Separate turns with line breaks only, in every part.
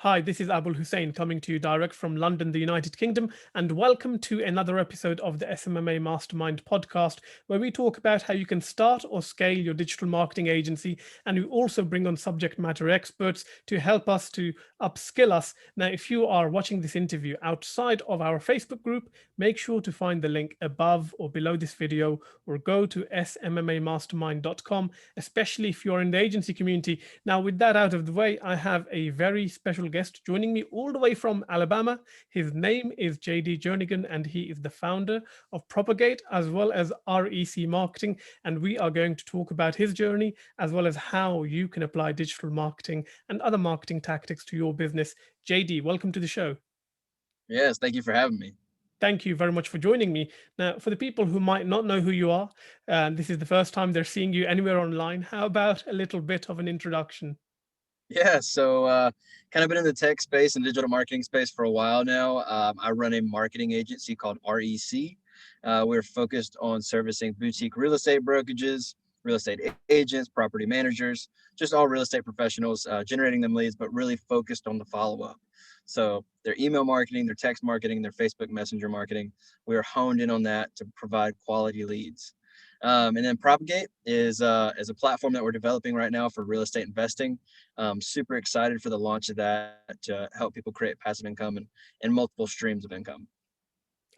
Hi, this is Abul Hussain coming to you direct from London, the United Kingdom, and welcome to another episode of the SMMA Mastermind podcast, where we talk about how you can start or scale your digital marketing agency. And we also bring on subject matter experts to help us to upskill us. Now, if you are watching this interview outside of our Facebook group, make sure to find the link above or below this video or go to smmamastermind.com, especially if you're in the agency community. Now, with that out of the way, I have a very special guest joining me all the way from Alabama. His name is JD Jernigan, and he is the founder of Propagate as well as REC Marketing. And we are going to talk about his journey as well as how you can apply digital marketing and other marketing tactics to your business. JD, welcome to the show.
Yes, thank you for having me.
Thank you very much for joining me. Now, for the people who might not know who you are, and this is the first time they're seeing you anywhere online, how about a little bit of an introduction?
Kind of been in the tech space and digital marketing space for a while now. I run a marketing agency called REC. We're focused on servicing boutique real estate brokerages, real estate agents, property managers, just all real estate professionals, generating them leads, but really focused on the follow-up. So their email marketing, their text marketing, their Facebook Messenger marketing, we are honed in on that to provide quality leads. And then Propagate is a platform that we're developing right now for real estate investing. Super excited for the launch of that to help people create passive income and multiple streams of income.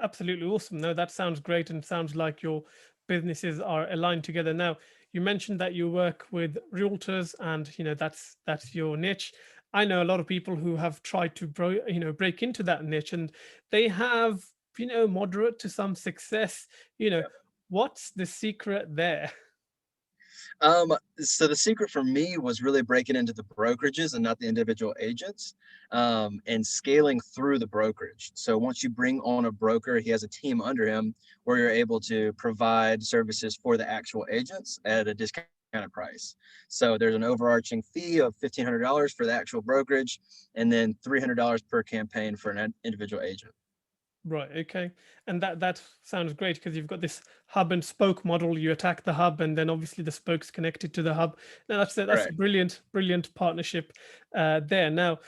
Absolutely awesome. No, that sounds great and sounds like your businesses are aligned together. Now, you mentioned that you work with realtors and that's your niche. I know a lot of people who have tried to break into that niche and they have, moderate to some success. You know, what's the secret there?
So the secret for me was really breaking into the brokerages and not the individual agents, and scaling through the brokerage. So once you bring on a broker, he has a team under him where you're able to provide services for the actual agents at a discounted price. So there's an overarching fee of $1,500 for the actual brokerage, and then $300 per campaign for an individual agent.
Right. Okay. And that sounds great because you've got this hub and spoke model. You attack the hub, and then obviously the spokes connected to the hub. Now that's a
Correct.
brilliant partnership there. Now,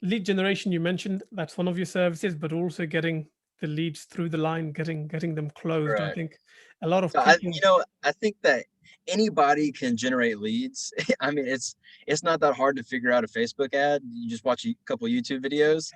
lead generation you mentioned that's one of your services, but also getting the leads through the line, getting them closed. I
Correct.
think a lot of
So I,
people.
you know, I think that anybody can generate leads. I mean, it's not that hard to figure out a Facebook ad. You just watch a couple YouTube videos.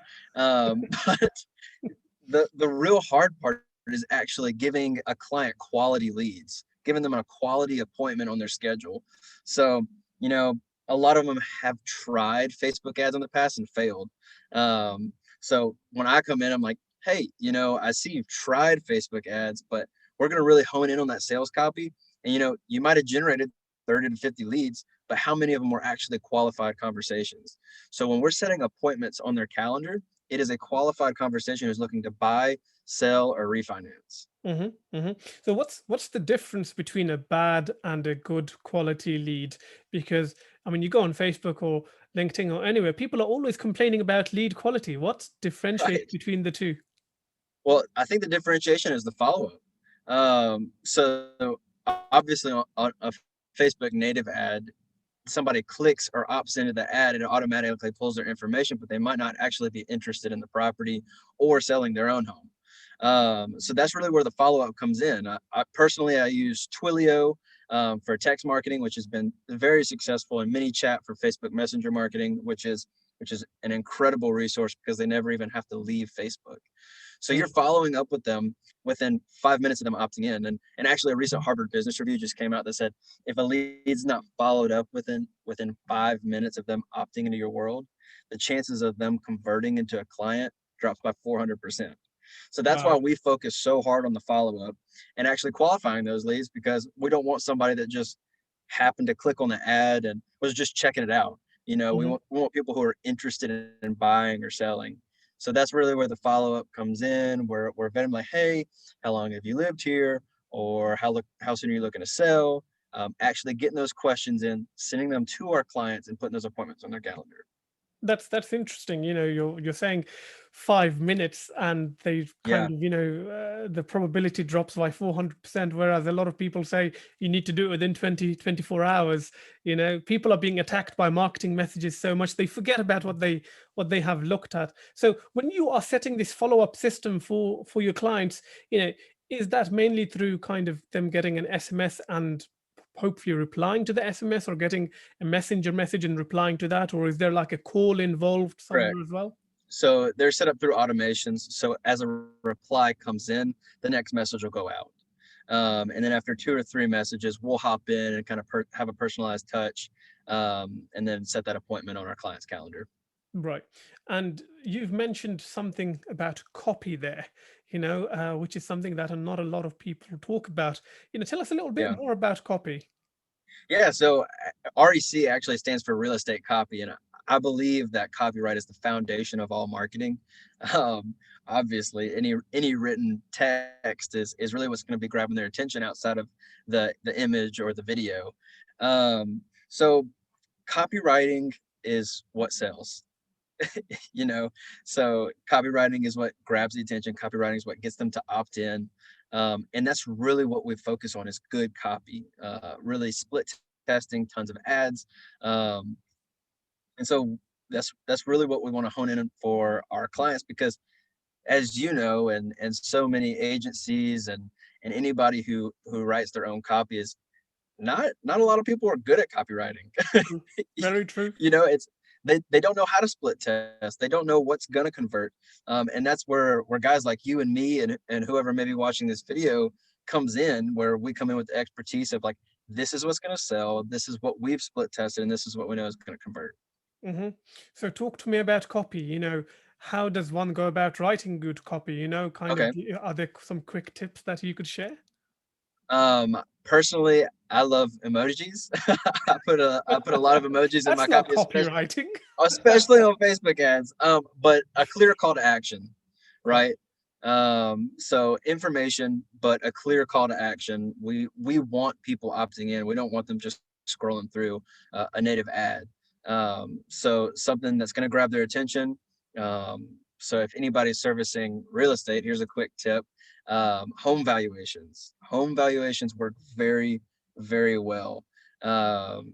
But the real hard part is actually giving a client quality leads, giving them a quality appointment on their schedule. So, you know, a lot of them have tried Facebook ads in the past and failed. So when I come in, I'm like, hey, I see you've tried Facebook ads, but we're going to really hone in on that sales copy. And, you might have generated 30 to 50 leads, but how many of them were actually qualified conversations? So when we're setting appointments on their calendar, it is a qualified conversation who's looking to buy, sell, or refinance.
Hmm. Hmm. So what's the difference between a bad and a good quality lead? Because I mean, you go on Facebook or LinkedIn or anywhere, people are always complaining about lead quality. What differentiates
Right.
between the two?
Well, I think the differentiation is the follow up. So obviously on a Facebook native ad, somebody clicks or opts into the ad and it automatically pulls their information, but they might not actually be interested in the property or selling their own home. So that's really where the follow-up comes in. I personally, I use Twilio for text marketing, which has been very successful, and ManyChat for Facebook Messenger marketing, which is an incredible resource because they never even have to leave Facebook. So you're following up with them within 5 minutes of them opting in. And actually a recent Harvard Business Review just came out that said if a lead's not followed up within 5 minutes of them opting into your world, the chances of them converting into a client drops by 400%. So that's why
Wow.
we focus so hard on the follow-up and actually qualifying those leads, because we don't want somebody that just happened to click on the ad and was just checking it out. We
Mhm.
want people who are interested in buying or selling. So that's really where the follow-up comes in, where we're vetting like, hey, how long have you lived here? Or how soon are you looking to sell? Actually getting those questions in, sending them to our clients and putting those appointments on their calendar.
That's interesting. You're saying 5 minutes, and they kind
Yeah,
of the probability drops by 400%, whereas a lot of people say you need to do it within 24 hours. People are being attacked by marketing messages so much they forget about what they have looked at. So when you are setting this follow-up system for your clients, is that mainly through kind of them getting an SMS and hopefully replying to the SMS, or getting a messenger message and replying to that, or is there like a call involved
correct.
somewhere as well?
So they're set up through automations. So as a reply comes in, the next message will go out. And then after 2 or 3 messages, we'll hop in and kind of have a personalized touch, and then set that appointment on our client's calendar.
Right. And you've mentioned something about copy there, which is something that not a lot of people talk about. Tell us a little bit
Yeah.
more about copy.
Yeah. So REC actually stands for real estate copy. And I believe that copyright is the foundation of all marketing. Um, Obviously, any written text is really what's going to be grabbing their attention outside of the image or the video. So copywriting is what sells. you know so copywriting is what grabs the attention. Copywriting is what gets them to opt in, and that's really what we focus on, is good copy, really split testing tons of ads, and so that's really what we want to hone in for our clients, because as you know, and so many agencies and anybody who writes their own copy, is not a lot of people are good at copywriting.
True. Very true.
It's they don't know how to split test. They don't know what's going to convert, and that's where guys like you and me and whoever may be watching this video comes in, where we come in with the expertise of, like, this is what's going to sell, this is what we've split tested, and this is what we know is going to convert.
hmm So talk to me about copy. How does one go about writing good copy? Kind of,
Okay.
are there some quick tips that you could share?
Personally, I love emojis. I put a lot of emojis in my
That's not
copy, especially
copywriting.
especially on Facebook ads. But a clear call to action,
Right.
right? So information, but a clear call to action. We want people opting in. We don't want them just scrolling through a native ad. So something that's going to grab their attention. So if anybody's servicing real estate, here's a quick tip. Home valuations. Home valuations work very, very well.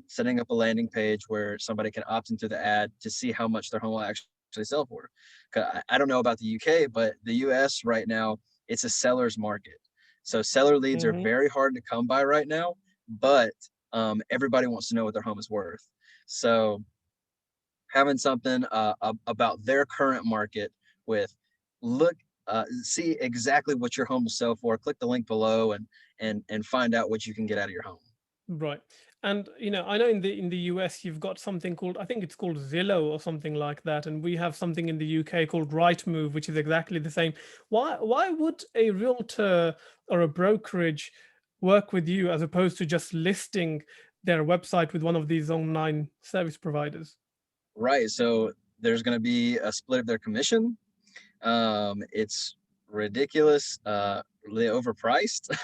Setting up a landing page where somebody can opt into the ad to see how much their home will actually sell for. I don't know about the UK, but the US right now, it's a seller's market. So seller leads are
hmm
very hard to come by right now, but everybody wants to know what their home is worth. So having something about their current market, with look see exactly what your home will sell for, click the link below, and find out what you can get out of your home.
Right. And I know in the US you've got something called, I think it's called Zillow or something like that, and we have something in the UK called Rightmove, which is exactly the same. Why would a realtor or a brokerage work with you as opposed to just listing their website with one of these online service providers?
Right, so there's going to be a split of their commission. It's ridiculous, really overpriced.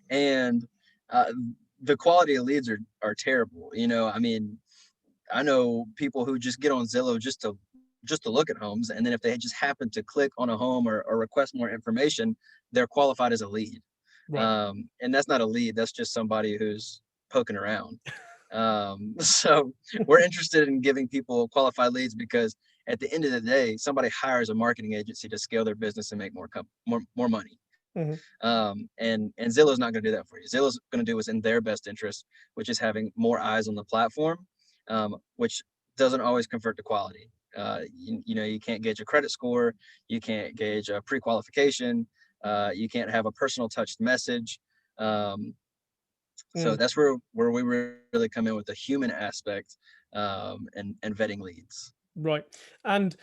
And uh, the quality of leads are terrible. I mean, I know people who just get on Zillow just to look at homes, and then if they just happen to click on a home or request more information, they're qualified as a lead.
Right.
And that's not a lead, that's just somebody who's poking around. So we're interested in giving people qualified leads, because at the end of the day, somebody hires a marketing agency to scale their business and make more money.
hmm
And Zillow's not going to do that for you. Zillow's going to do what's in their best interest, which is having more eyes on the platform, which doesn't always convert to quality. You can't gauge a credit score, you can't gauge a pre-qualification, you can't have a personal touched message. So that's where we really come in with the human aspect, and vetting leads.
Right. And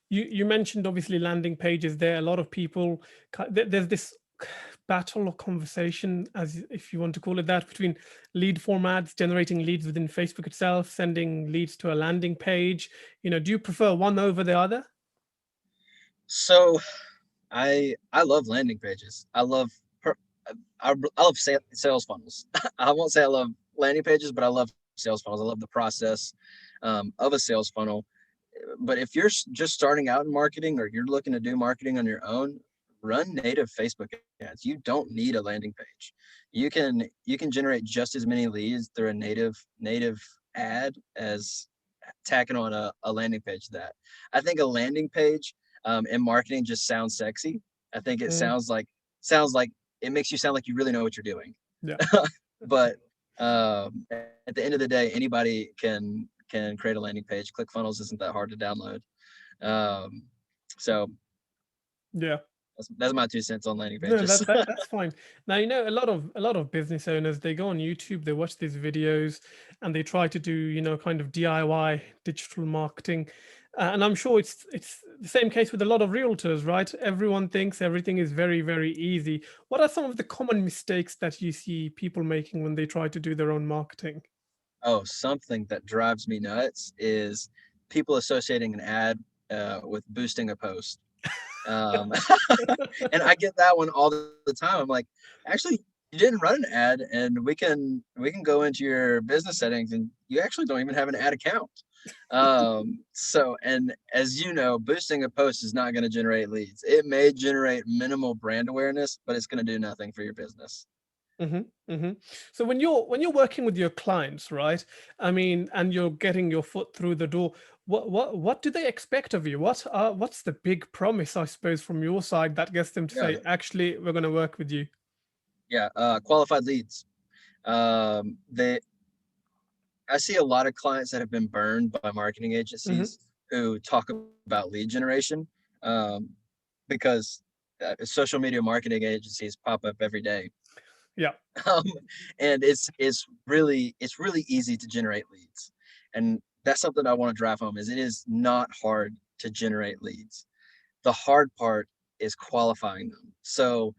you mentioned obviously landing pages there. A lot of people, there's this battle or conversation, as if you want to call it that, between lead formats, generating leads within Facebook itself, sending leads to a landing page. Do you prefer one over the other?
So I love landing pages. I love sales funnels. I won't say I love landing pages, but I love sales funnels. I love the process of a sales funnel. but if you're just starting out in marketing, or you're looking to do marketing on your own, run native Facebook ads. You don't need a landing page. You can generate just as many leads through a native ad as tacking on a landing page to that. I think a landing page in marketing just sounds sexy. I think it
Mm,
sounds like it makes you sound like you really know what you're doing.
yeah.
But at the end of the day, anybody can create a landing page. ClickFunnels isn't that hard to download. Um, so
Yeah.
that's my 2 cents on landing
No,
pages.
that's fine. Now, a lot of business owners, they go on YouTube, they watch these videos, and they try to do, kind of DIY digital marketing. And I'm sure it's the same case with a lot of realtors, right? Everyone thinks everything is very, very easy. What are some of the common mistakes that you see people making when they try to do their own marketing?
Oh, something that drives me nuts is people associating an ad with boosting a post. Um, and I get that one all the time. I'm like, actually, you didn't run an ad, and we can go into your business settings, and you actually don't even have an ad account. So, and as you know, boosting a post is not going to generate leads. It may generate minimal brand awareness, but it's going to do nothing for your business.
Hmm. Hmm. So when you're working with your clients, right? I mean, and you're getting your foot through the door, what do they expect of you? What's the big promise, I suppose, from your side that gets them to
Yeah,
say, actually, we're going to work with you?
yeah. Qualified leads. They I see a lot of clients that have been burned by marketing
Hmm.
agencies who talk about lead generation, um, because social media marketing agencies pop up every day.
Yeah.
um, and it's really easy to generate leads, and that's something I want to drive home. Is it is not hard to generate leads. The hard part is qualifying them. So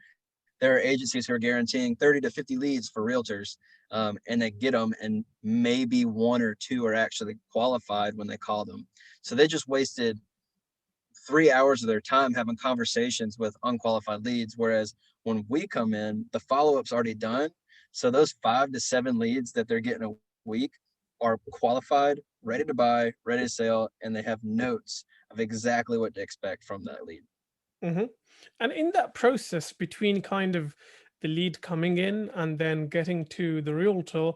there are agencies who are guaranteeing 30 to 50 leads for realtors, and they get them, and maybe one or two are actually qualified when they call them. So they just wasted 3 hours of their time having conversations with unqualified leads. Whereas when we come in, the follow-up's already done. So those 5 to 7 leads that they're getting a week are qualified, ready to buy, ready to sell, and they have notes of exactly what to expect from that lead.
Hmm. And in that process between kind of the lead coming in and then getting to the realtor,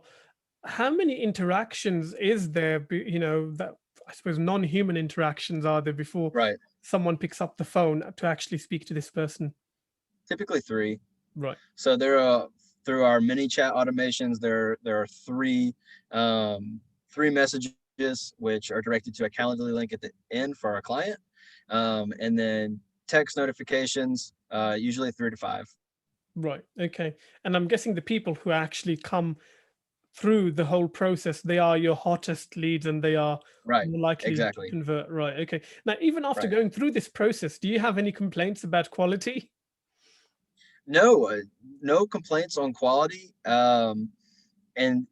how many interactions is there, that I suppose non-human interactions are there before
Right.
someone picks up the phone to actually speak to this person?
Typically 3.
Right.
So there are, through our mini chat automations, there are three messages which are directed to a Calendly link at the end for our client, and then text notifications, usually 3 to 5.
Right. Okay. And I'm guessing the people who actually come through the whole process, they are your hottest leads and they are
Right.
more likely to
Exactly.
convert. Right. Okay. Now, even after
Right.
going through this process, do you have any complaints about quality?
No, no complaints on quality. And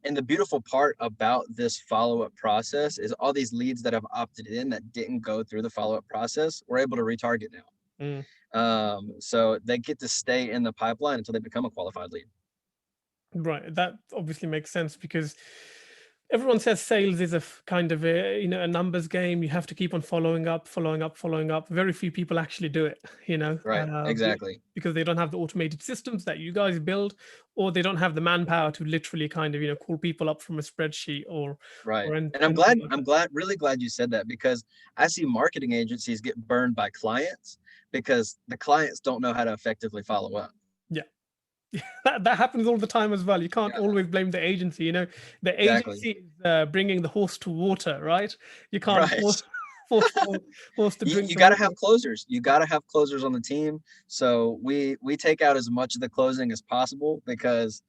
the beautiful part about this follow-up process is all these leads that have opted in that didn't go through the follow-up process, we're able to retarget now.
Mm.
So they get to stay in the pipeline until they become a qualified lead.
Right. That obviously makes sense because everyone says sales is a kind of a numbers game. You have to keep on following up, following up, following up. Very few people actually do it,
Right. Exactly.
because they don't have the automated systems that you guys build, or they don't have the manpower to literally kind of call people up from a spreadsheet
Right.
or
And
anything like that.
really glad you said that, because I see marketing agencies get burned by clients because the clients don't know how to effectively follow up.
Yeah. That happens all the time as well. You can't
Yeah,
always blame the agency. The
exactly.
agency is bringing the horse to water, right? You can't
Right.
force the horse to drink
You
the
got to
water.
have closers. You got to have closers on the team. So we take out as much of the closing as possible, because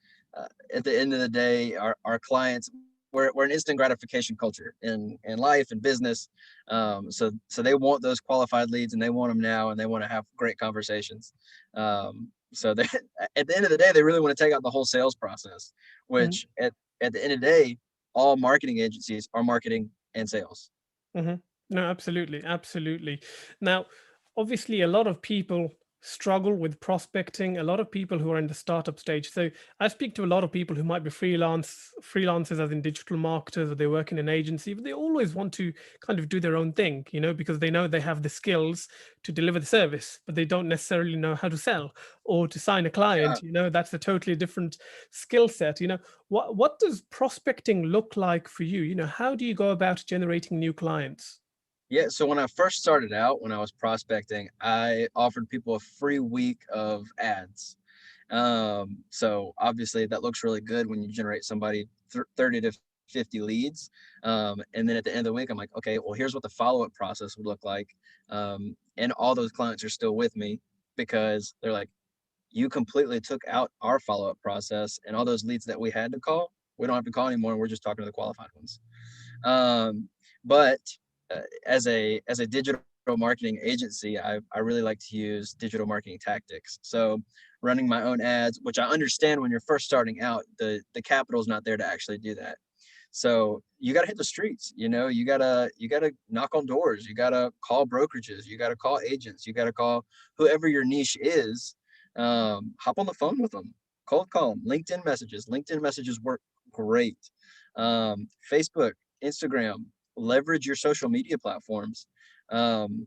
at the end of the day, our clients, we're an instant gratification culture in life and business. So they want those qualified leads, and they want them now, and they want to have great conversations. So they, at the end of the day, they really want to take out the whole sales process,
Mhm,
which at the end of the day, all marketing agencies are marketing and sales.
mhm. No, absolutely, absolutely. Now, obviously, a lot of people. struggle with prospecting. A lot of people who are in the startup stage. So I speak to a lot of people who might be freelancers as in digital marketers, or they work in an agency, but they always want to kind of do their own thing, because they know they have the skills to deliver the service, but they don't necessarily know how to sell or to sign a
Yeah.
client. That's a totally different skill set. What does prospecting look like for you? How do you go about generating new clients?
Yeah, so when I first started out, when I was prospecting, I offered people a free week of ads. So obviously that looks really good when you generate somebody 30 to 50 leads. And then at the end of the week, I'm like, okay, well, here's what the follow-up process would look like. And all those clients are still with me because they're like, you completely took out our follow-up process, and all those leads that we had to call, we don't have to call anymore. We're just talking to the qualified ones. But as a digital marketing agency, I really like to use digital marketing tactics. So running my own ads, which I understand when you're first starting out, the capital's not there to actually do that. So you got to hit the streets. You gotta knock on doors. You gotta call brokerages. You gotta call agents. You gotta call whoever your niche is. Hop on the phone with them. Cold call them. LinkedIn messages work great. Facebook, Instagram, leverage your social media platforms.
Hmm.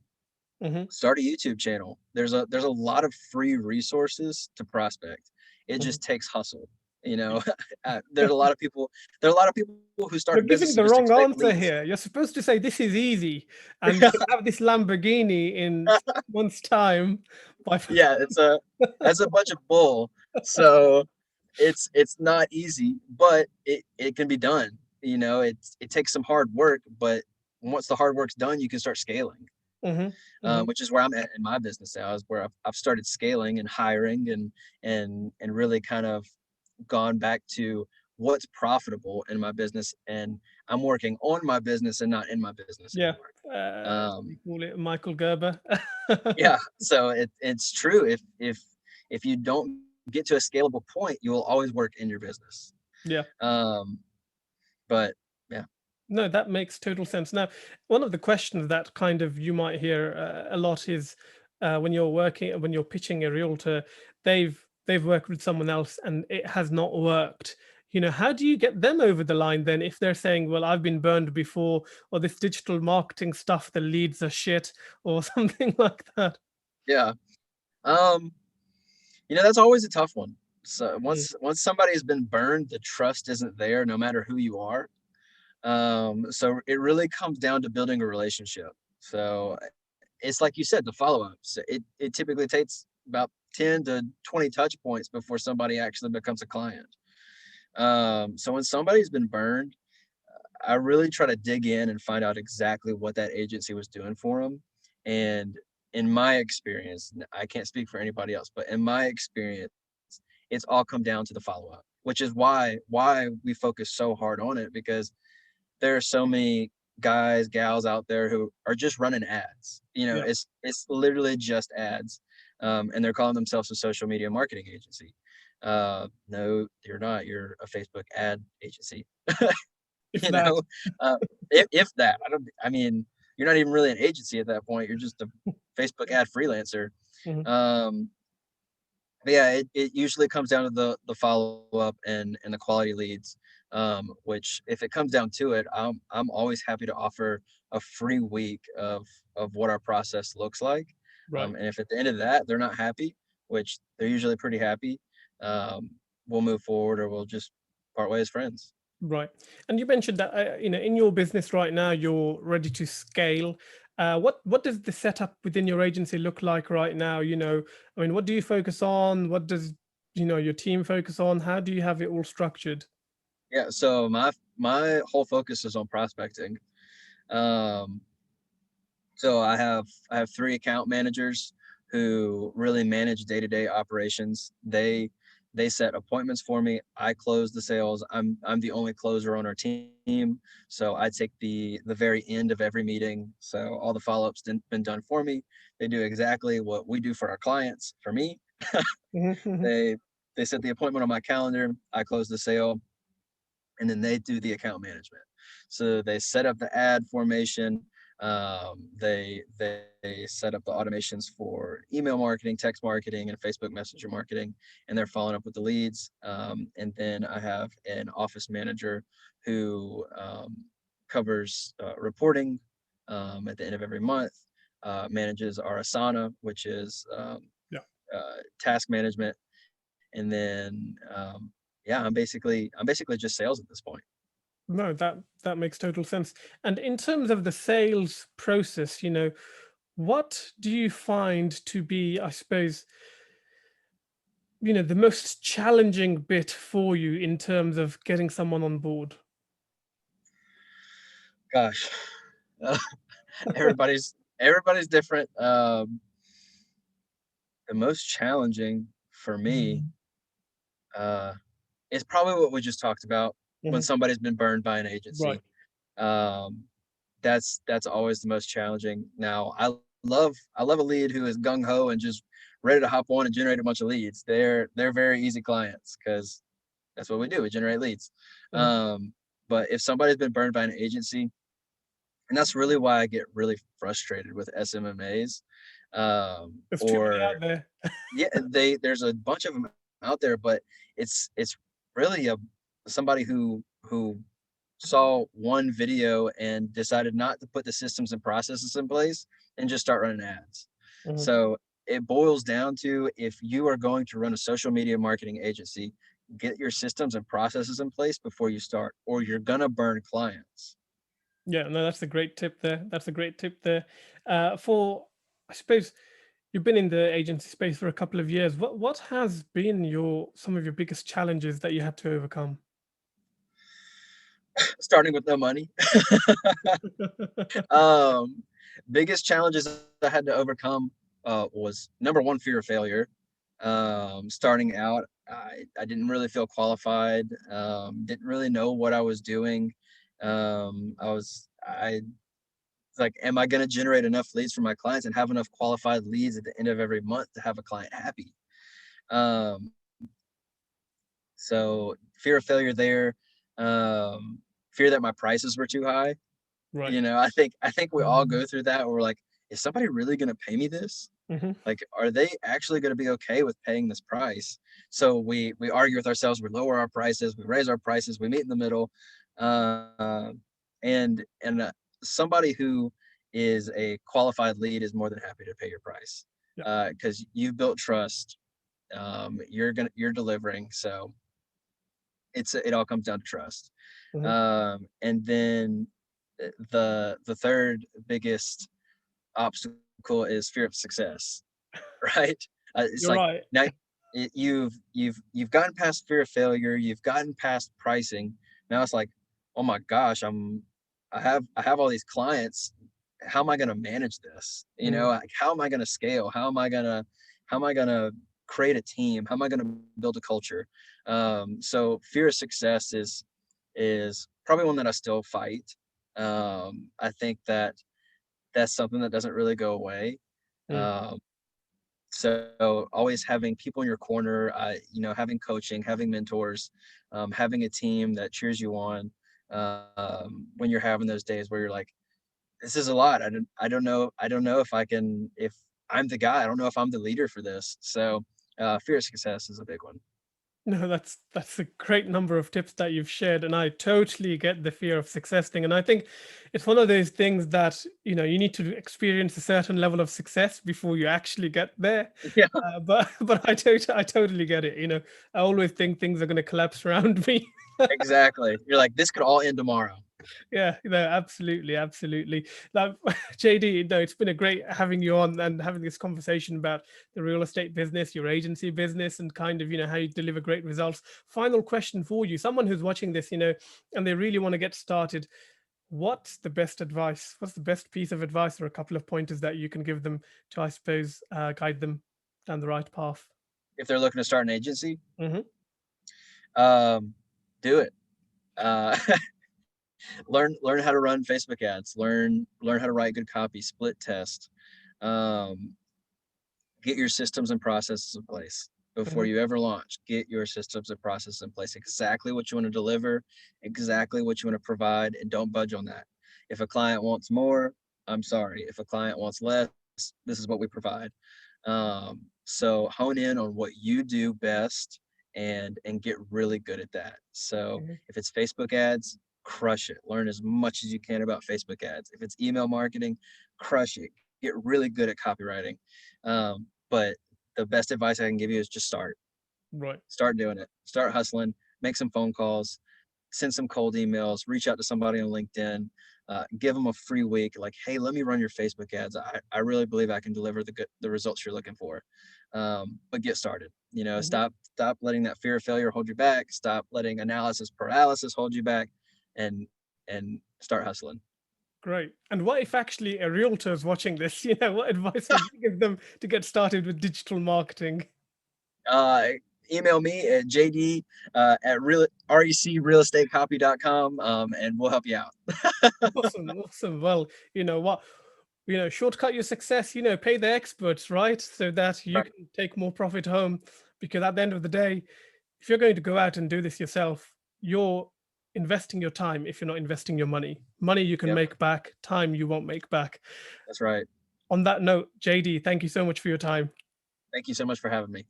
Start a YouTube channel. There's a lot of free resources to prospect. It
Hmm.
just takes hustle. There's a lot of people. There are a lot of people who
You're
start
giving
businesses
the
just
wrong
expect
answer
leads.
here. You're supposed to say this is easy, and you can have this Lamborghini in 6 months' time. By
Yeah, that's a bunch of bull. So it's not easy, but it can be done. It takes some hard work, but once the hard work's done, you can start scaling.
Hmm. Hmm.
Which is where I'm at in my business now, is where I've started scaling and hiring and really kind of gone back to what's profitable in my business, and I'm working on my business and not in my business
Yeah.
anymore.
We
Um,
call it Michael Gerber.
yeah, so it's true. If you don't get to a scalable point, you will always work in your business.
Yeah.
Um, but yeah,
No, that makes total sense. Now, one of the questions that kind of you might hear a lot is when you're pitching a realtor, they've worked with someone else and it has not worked. How do you get them over the line then if they're saying, well, I've been burned before, or this digital marketing stuff, the leads are shit, or something like that?
yeah. Um, that's always a tough one. So
Mm.
once somebody has been burned, the trust isn't there, no matter who you are. So it really comes down to building a relationship. So it's like you said, the follow-ups. It typically takes about 10 to 20 touch points before somebody actually becomes a client. So when somebody's been burned, I really try to dig in and find out exactly what that agency was doing for them. And in my experience, I can't speak for anybody else, but in my experience, it's all come down to the follow-up, which is why we focus so hard on it, because there are so many guys, gals out there who are just running ads.
Yeah.
It's literally just ads, and they're calling themselves a social media marketing agency. No, you're not. You're a Facebook ad agency.
If
you
that.
know, uh, if that. I mean, you're not even really an agency at that point. You're just a Facebook ad freelancer.
Mhm.
Um, but yeah, it usually comes down to the follow up and the quality leads. Which, if it comes down to it, I'm always happy to offer a free week of what our process looks like.
Right.
And if at the end of that they're not happy, which they're usually pretty happy, um, we'll move forward, or we'll just part ways as friends.
Right. And you mentioned that in your business right now, you're ready to scale. What does the setup within your agency look like right now? I mean, what do you focus on? What does your team focus on? How do you have it all structured?
Yeah, so my whole focus is on prospecting. Um, so I have 3 account managers who really manage day-to-day operations. They set appointments for me. I close the sales. I'm the only closer on our team, so I take the very end of every meeting. So all the follow-ups been done for me. They do exactly what we do for our clients for me.
Mhm. Mhm.
They they set the appointment on my calendar. I close the sale, and then they do the account management. So they set up the ad formation. They set up the automations for email marketing, text marketing, and Facebook Messenger marketing, and they're following up with the leads. And then I have an office manager who covers reporting at the end of every month, manages our Asana, which is
Yeah.
task management, and then yeah, I'm basically just sales at this point.
No, that makes total sense. And in terms of the sales process, what do you find to be, I suppose, the most challenging bit for you in terms of getting someone on board?
Gosh, everybody's different. The most challenging for me uh, is probably what we just talked about, when
Mhm.
somebody's been burned by an
Right.
agency. Um, that's always the most challenging. Now, I love a lead who is gung ho and just ready to hop on and generate a bunch of leads. They're very easy clients because that's what we do. We generate leads.
Mhm.
But if somebody's been burned by an agency, and that's really why I get really frustrated with SMMAs,
There's too many
or
out there.
yeah, there's a bunch of them out there, but it's really a somebody who saw one video and decided not to put the systems and processes in place and just start running ads.
Mhm.
So it boils down to, if you are going to run a social media marketing agency, get your systems and processes in place before you start, or you're gonna burn clients.
Yeah, no, that's a great tip there. That's a great tip there. For, I suppose, you've been in the agency space for a couple of years. What has been some of your biggest challenges that you had to overcome?
Starting with no money. um, Biggest challenges I had to overcome was number one, fear of failure. Starting out, I didn't really feel qualified. Didn't really know what I was doing. I like, am I going to generate enough leads for my clients and have enough qualified leads at the end of every month to have a client happy? Um, so fear of failure there. Um, Fear that my prices were too high.
Right.
You know, I think we all go through that, where we're like, is somebody really going to pay me this?
Hmm.
Like, are they actually going to be okay with paying this price? So we argue with ourselves, we lower our prices, we raise our prices, we meet in the middle. uh, and somebody who is a qualified lead is more than happy to pay your price,
Yeah.
because you've built trust. You're delivering, so it all comes down to trust.
Hmm.
And then the third biggest obstacle is fear of success. Right? It's
You're
like,
right.
now you've gotten past fear of failure, you've gotten past pricing. Now it's like, oh my gosh, I have all these clients. How am I going to manage this? You know,
Mhm.
like, how am I going to scale? How am I going to create a team? How am I going to build a culture? So fear of success is probably one that I still fight. I think that that's something that doesn't really go away.
Mm.
Um, so always having people in your corner, having coaching, having mentors, having a team that cheers you on, when you're having those days where you're like, this is a lot. I don't know if I'm the guy. I don't know if I'm the leader for this. So fear of success is a big one.
No, that's a great number of tips that you've shared, and I totally get the fear of success thing. And I think it's one of those things that you need to experience a certain level of success before you actually get there.
Yeah,
But I totally get it. I always think things are going to collapse around me.
exactly. You're like, this could all end tomorrow.
Yeah, absolutely, absolutely. Now, JD, no, it's been a great having you on and having this conversation about the real estate business, your agency business, and kind of, how you deliver great results. Final question for you: someone who's watching this, and they really want to get started. What's the best advice? What's the best piece of advice, or a couple of pointers that you can give them to, I suppose, guide them down the right path?
If they're looking to start an agency,
Hmm.
um, do it. Uh, learn how to run Facebook ads. Learn how to write good copy. Split test. Um, get your systems and processes in place before
Hmm.
you ever launch. Get your systems and processes in place. Exactly what you want to deliver, exactly what you want to provide, and don't budge on that. If a client wants more, I'm sorry. If a client wants less, this is what we provide. So hone in on what you do best and get really good at that. So
Mhm.
if it's Facebook ads, crush it. Learn as much as you can about Facebook ads. If it's email marketing, crush it. Get really good at copywriting. But the best advice I can give you is just start.
Right.
Start doing it. Start hustling. Make some phone calls. Send some cold emails. Reach out to somebody on LinkedIn. Give them a free week. Like, hey, let me run your Facebook ads. I really believe I can deliver the results you're looking for. But get started. You know,
Mhm.
stop letting that fear of failure hold you back. Stop letting analysis paralysis hold you back, and start hustling.
Great. And what if actually a realtor is watching this? You know, what advice would you give them to get started with digital marketing?
Uh, Email me at JD at recrealestateCopy.com, and we'll help you out.
Awesome, awesome. Well, you know what? You know, shortcut your success, you know, pay the experts, right? So that you
Right.
can take more profit home. Because at the end of the day, if you're going to go out and do this yourself, you're investing your time if you're not investing your money. Money you can
Yep,
make back, time you won't make back.
that's right.
On that note, JD, thank you so much for your time.
Thank you so much for having me.